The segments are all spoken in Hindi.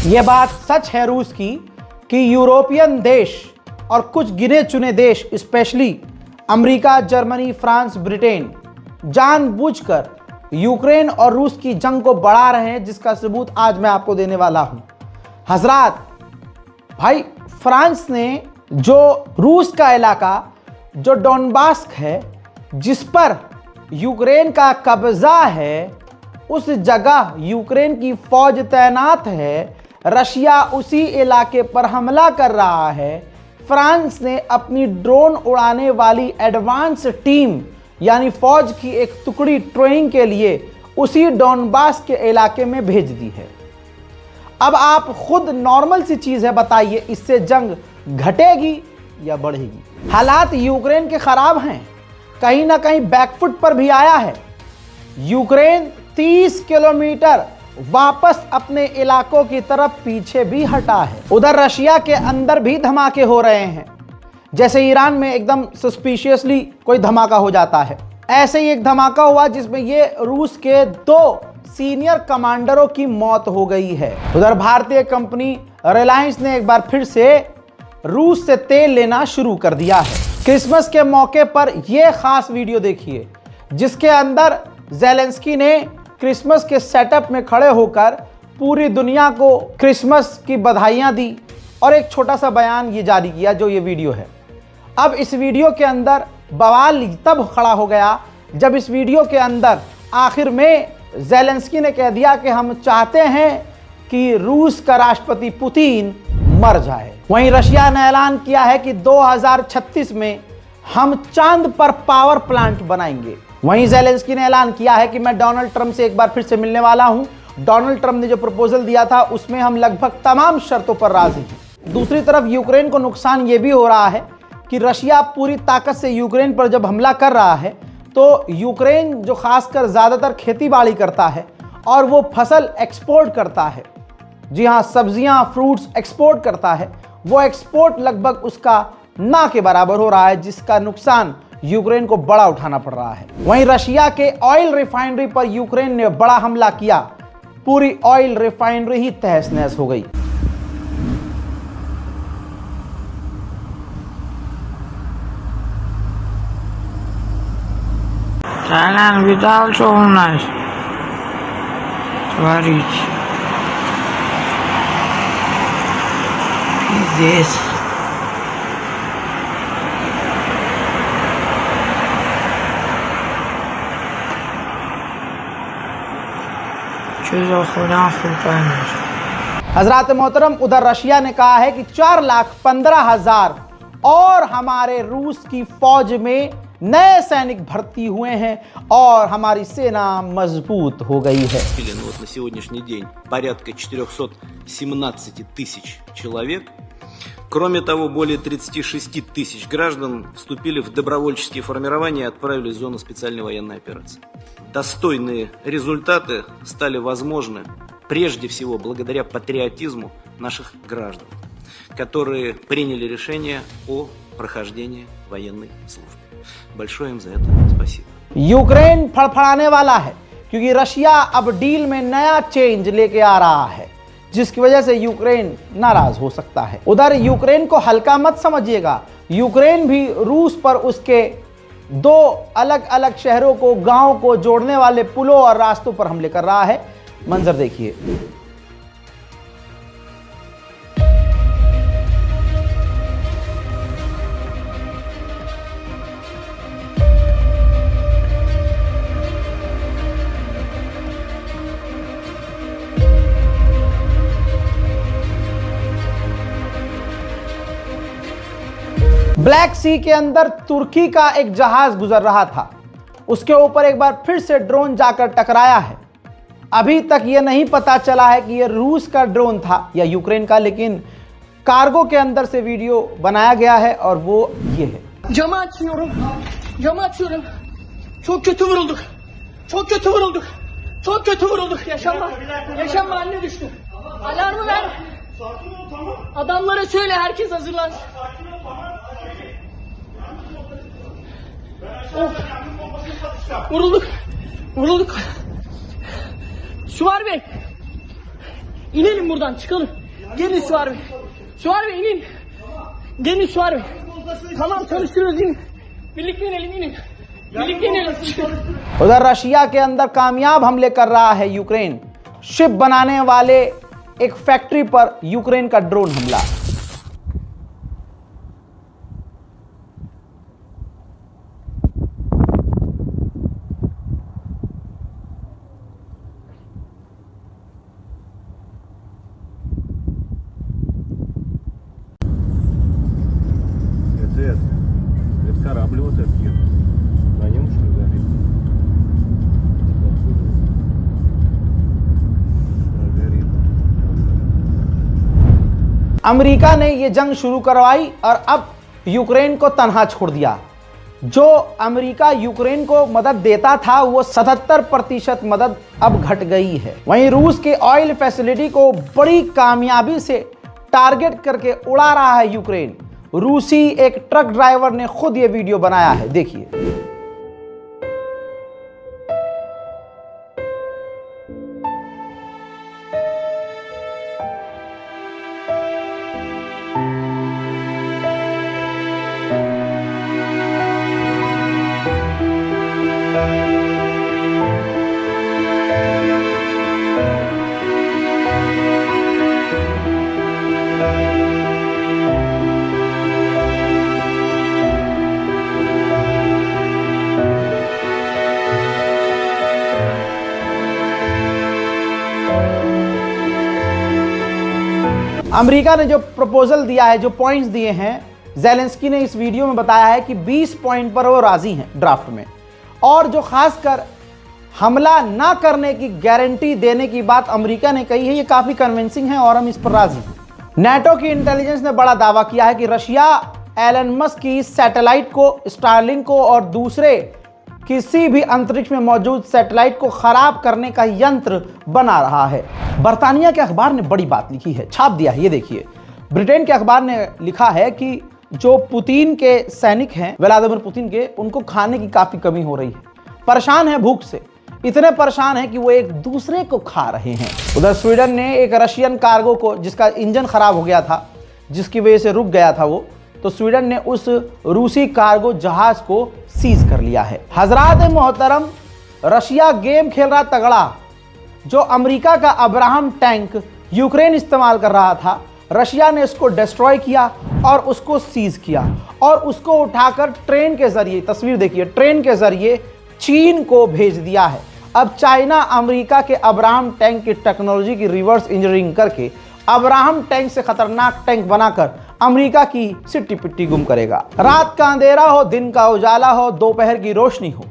ये बात सच है रूस की कि यूरोपियन देश और कुछ गिने चुने देश specially America, Germany, France, Britain जानबूझकर यूक्रेन और रूस की जंग को बढ़ा रहे हैं, जिसका सबूत आज मैं आपको देने वाला हूं। हजरात भाई, फ्रांस ने जो रूस का इलाका जो डोनबास है, जिस पर यूक्रेन का कब्जा है, उस जगह यूक्रेन की फौज तैनात है। रशिया उसी इलाके पर हमला कर रहा है। फ्रांस ने अपनी ड्रोन उड़ाने वाली एडवांस टीम यानी फौज की एक टुकड़ी ट्रेनिंग के लिए उसी डोनबास के इलाके में भेज दी है। अब आप खुद नॉर्मल सी चीज है, बताइए इससे जंग घटेगी या बढ़ेगी? हालात यूक्रेन के खराब हैं, कहीं ना कहीं बैकफुट पर भी आया है। यूक्रेन 30 किलोमीटर वापस अपने इलाकों की तरफ पीछे भी हटा है। उधर रशिया के अंदर भी धमाके हो रहे हैं, जैसे ईरान में एकदम सस्पिशियसली कोई धमाका हो जाता है, ऐसे ही एक धमाका हुआ जिसमें ये रूस के 2 सीनियर कमांडरों की मौत हो गई है। उधर भारतीय कंपनी रिलायंस ने एक बार फिर से रूस से तेल लेना शुरू कर दिया है। क्रिसमस के मौके पर यह खास वीडियो देखिए, जिसके अंदर ज़ेलेंस्की ने क्रिसमस के सेटअप में खड़े होकर पूरी दुनिया को क्रिसमस की बधाइयां दी और एक छोटा सा बयान ये जारी किया, जो ये वीडियो है। अब इस वीडियो के अंदर बवाल तब खड़ा हो गया जब इस वीडियो के अंदर आखिर में ज़ेलेंस्की ने कह दिया कि हम चाहते हैं कि रूस का राष्ट्रपति पुतिन मर जाए। वहीं रशिया ने ऐलान किया है कि 2036 में हम चांद पर पावर प्लांट बनाएंगे। वहीं ज़ेलेंस्की ने ऐलान किया है कि मैं डोनाल्ड ट्रंप से एक बार फिर से मिलने वाला हूं। डोनाल्ड ट्रंप ने जो प्रपोजल दिया था उसमें हम लगभग तमाम शर्तों पर राजी हैं। दूसरी तरफ यूक्रेन को नुकसान ये भी हो रहा है कि रशिया पूरी ताकत से यूक्रेन पर जब हमला कर रहा है तो यूक्रेन जो खासकर ज़्यादातर खेती बाड़ी करता है और वो फसल एक्सपोर्ट करता है, जी हाँ, सब्जियां, फ्रूट्स एक्सपोर्ट करता है, वो एक्सपोर्ट लगभग उसका ना के बराबर हो रहा है, जिसका नुकसान यूक्रेन को बड़ा उठाना पड़ रहा है। वहीं रशिया के ऑयल रिफाइनरी पर यूक्रेन ने बड़ा हमला किया, पूरी ऑयल रिफाइनरी ही तहस नहस हो गई। Талян видал, что у нас творится? Пиздец. Что за хуйня, хуй поймешь? हजरात मोहतरम, उधर रशिया ने कहा है कि 4,15,000 और हमारे रूस की फौज में नए सैनिक भर्ती हुए हैं और हमारी सेना मजबूत हो गई है। Вот на сегодняшний день порядка 417 тысяч человек. Кроме того, более 36 тысяч граждан вступили в добровольческие формирования и отправились в зону специальной военной операции. Достойные результаты стали возможны прежде всего благодаря патриотизму наших граждан, которые приняли решение о прохождении военной службы. Большое им за это спасибо. यूक्रेन फड़फड़ाने वाला है क्योंकि रशिया अब डील में नया चेंज लेके आ रहा है, जिसकी वजह से यूक्रेन नाराज हो सकता है। उधर यूक्रेन को हल्का मत समझिएगा, यूक्रेन भी रूस पर उसके 2 अलग अलग शहरों को, गांव को जोड़ने वाले पुलों और रास्तों पर हमले कर रहा है। मंजर देखिए। ब्लैक सी के अंदर तुर्की का एक जहाज गुजर रहा था, उसके ऊपर एक बार फिर से ड्रोन जाकर टकराया है। अभी तक ये नहीं पता चला है कि ये रूस का ड्रोन था या यूक्रेन का, लेकिन कार्गो के अंदर से वीडियो बनाया गया है और वो ये है। Camı açıyorum. Camı açıyorum. Çok kötü vurulduk. Çok kötü vurulduk. Çok kötü vurulduk. Yaşam haline düştü. Alarmı ver. Adamlara söyle, herkes hazırlansın. Of. Vurulduk. Vurulduk. Süvar Bey. İnelim buradan çıkalım. Gelin Suar Bey. Suar Bey inin. Gelin Suar Bey. Tamam çalıştırıyoruz inin. Birlikte inelim inin. Birlikte inelim. उधर रशिया के अंदर कामयाब हमले कर रहा है यूक्रेन। शिप बनाने वाले एक फैक्ट्री पर यूक्रेन का ड्रोन हमला। Это корабль вот этот. На нем что ли горит? Горит. अमेरिका ने यह जंग शुरू करवाई और अब यूक्रेन को तनहा छोड़ दिया। जो अमेरिका यूक्रेन को मदद देता था वो 77% मदद अब घट गई है। वहीं रूस के ऑयल फैसिलिटी को बड़ी कामयाबी से टारगेट करके उड़ा रहा है यूक्रेन। रूसी एक ट्रक ड्राइवर ने खुद ये वीडियो बनाया है, देखिए। अमेरिका ने जो प्रपोजल दिया है, जो पॉइंट्स दिए हैं, ज़ेलेंस्की ने इस वीडियो में बताया है कि 20 पॉइंट पर वो राजी हैं ड्राफ्ट में। और जो खासकर हमला ना करने की गारंटी देने की बात अमेरिका ने कही है, ये काफ़ी कन्विंसिंग है और हम इस पर राजी हैं। नेटो की इंटेलिजेंस ने बड़ा दावा किया है कि रशिया एलन मस्क की सैटेलाइट को, स्टारलिंक को और दूसरे किसी भी अंतरिक्ष में मौजूद सैटेलाइट को खराब करने का यंत्र बना रहा है। बर्तानिया के अखबार ने बड़ी बात लिखी है, छाप दिया है, ये देखिए। ब्रिटेन के अखबार ने लिखा है कि जो पुतिन के सैनिक हैं, व्लादिमीर पुतिन के, उनको खाने की काफी कमी हो रही है, परेशान है भूख से, इतने परेशान है कि वो एक दूसरे को खा रहे हैं। उधर स्वीडन ने एक रशियन कार्गो को, जिसका इंजन खराब हो गया था, जिसकी वजह से रुक गया था वो, तो स्वीडन ने उस रूसी कार्गो जहाज को सीज कर लिया है। हजरात मोहतरम, रशिया गेम खेल रहा तगड़ा। जो अमेरिका का अब्राहम टैंक यूक्रेन इस्तेमाल कर रहा था, रशिया ने उसको डिस्ट्रॉय किया और उसको सीज किया और उसको उठाकर ट्रेन के जरिए, तस्वीर देखिए, ट्रेन के जरिए चीन को भेज दिया है। अब चाइना अमेरिका के अब्राहम टैंक की टेक्नोलॉजी की रिवर्स इंजीनियरिंग करके अब्राहम टैंक से खतरनाक टैंक बनाकर अमेरिका की सिट्टी पिट्टी गुम करेगा। रात का अंधेरा हो, दिन का उजाला हो, दोपहर की रोशनी हो,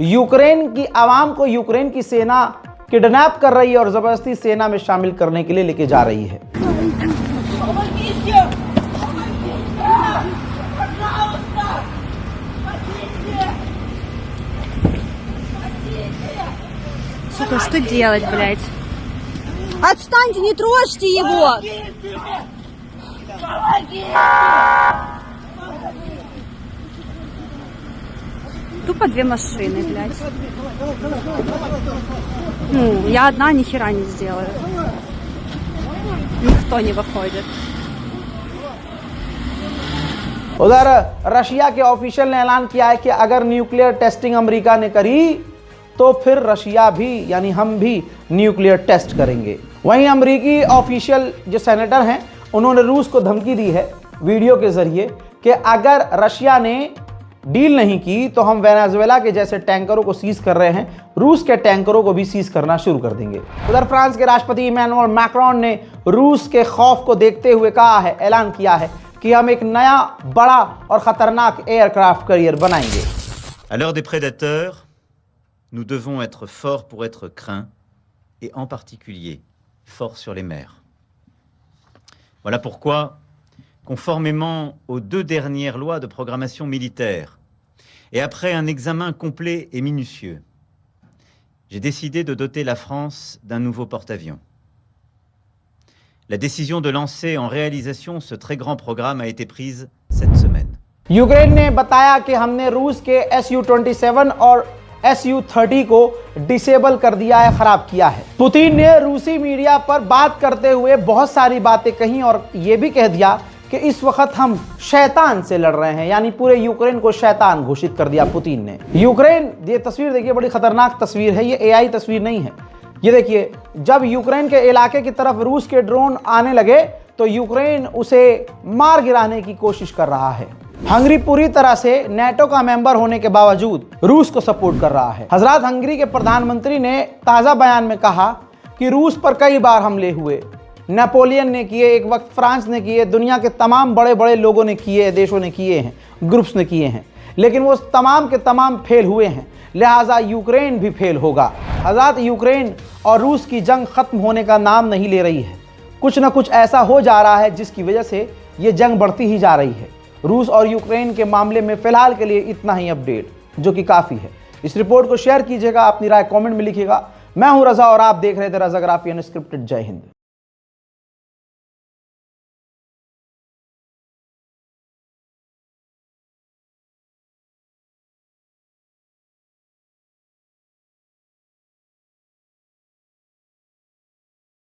यूक्रेन की आवाम को यूक्रेन की सेना किडनैप कर रही है और जबरदस्ती सेना में शामिल करने के लिए लेके जा रही है। Сука, что делать, блядь? Отстаньте, не трожьте его! Тупо две машины, блядь. Ну, я одна ни хера не сделаю. Никто не выходит. उधर रशिया के ऑफिशियल ने ऐलान किया है कि अगर न्यूक्लियर टेस्टिंग अमेरिका ने करी तो फिर रशिया भी, यानी हम भी न्यूक्लियर टेस्ट करेंगे। वहीं अमेरिकी ऑफिशियल जो सेनेटर हैं, उन्होंने रूस को धमकी दी है वीडियो के जरिए कि अगर रशिया ने डील नहीं की तो हम वेनेजुएला के जैसे टैंकरों को सीज कर रहे हैं, रूस के टैंकरों को भी सीज करना शुरू कर देंगे। उधर फ्रांस के राष्ट्रपति इमैनुअल मैक्रोन ने रूस के खौफ को देखते हुए कहा है, ऐलान किया है कि हम एक नया बड़ा और खतरनाक एयरक्राफ्ट कैरियर बनाएंगे। À l'heure des prédateurs, nous devons être forts pour être craints, et en particulier forts sur les mers. Voilà pourquoi, conformément aux 2 dernières lois de programmation militaire, et après un examen complet et minutieux, j'ai décidé de doter la France d'un nouveau porte-avions. La décision de lancer en réalisation ce très grand programme a été prise cette semaine. Ukraine ने बताया कि हमने रूस के Su-27 और Su-30 को डिसेबल कर दिया है, खराब किया है। पुतिन ने रूसी मीडिया पर बात करते हुए बहुत सारी बातें कही और यह भी कह दिया कि इस वक्त हम शैतान से लड़ रहे हैं, यानी पूरे यूक्रेन को शैतान घोषित कर दिया पुतिन ने। यूक्रेन, ये तस्वीर देखिए, बड़ी खतरनाक तस्वीर है, ये AI तस्वीर नहीं है। ये देखिए, जब यूक्रेन के इलाके की तरफ रूस के ड्रोन आने लगे तो यूक्रेन उसे मार गिराने की कोशिश कर रहा है। हंगरी पूरी तरह से नेटो का मेंबर होने के बावजूद रूस को सपोर्ट कर रहा है। हजरत हंगरी के प्रधानमंत्री ने ताज़ा बयान में कहा कि रूस पर कई बार हमले हुए, नेपोलियन ने किए, एक वक्त फ्रांस ने किए, दुनिया के तमाम बड़े बड़े लोगों ने किए, देशों ने किए हैं, ग्रुप्स ने किए हैं, लेकिन वो तमाम के तमाम फेल हुए हैं, लिहाजा यूक्रेन भी फेल होगा। हजरत यूक्रेन और रूस की जंग खत्म होने का नाम नहीं ले रही है। कुछ ना कुछ ऐसा हो जा रहा है जिसकी वजह से ये जंग बढ़ती ही जा रही है। रूस और यूक्रेन के मामले में फिलहाल के लिए इतना ही अपडेट, जो कि काफ़ी है। इस रिपोर्ट को शेयर कीजिएगा, अपनी राय कमेंट में लिखिएगा। मैं हूं रजा और आप देख रहे थे रजाग्राफी अनस्क्रिप्टेड। जय हिंद।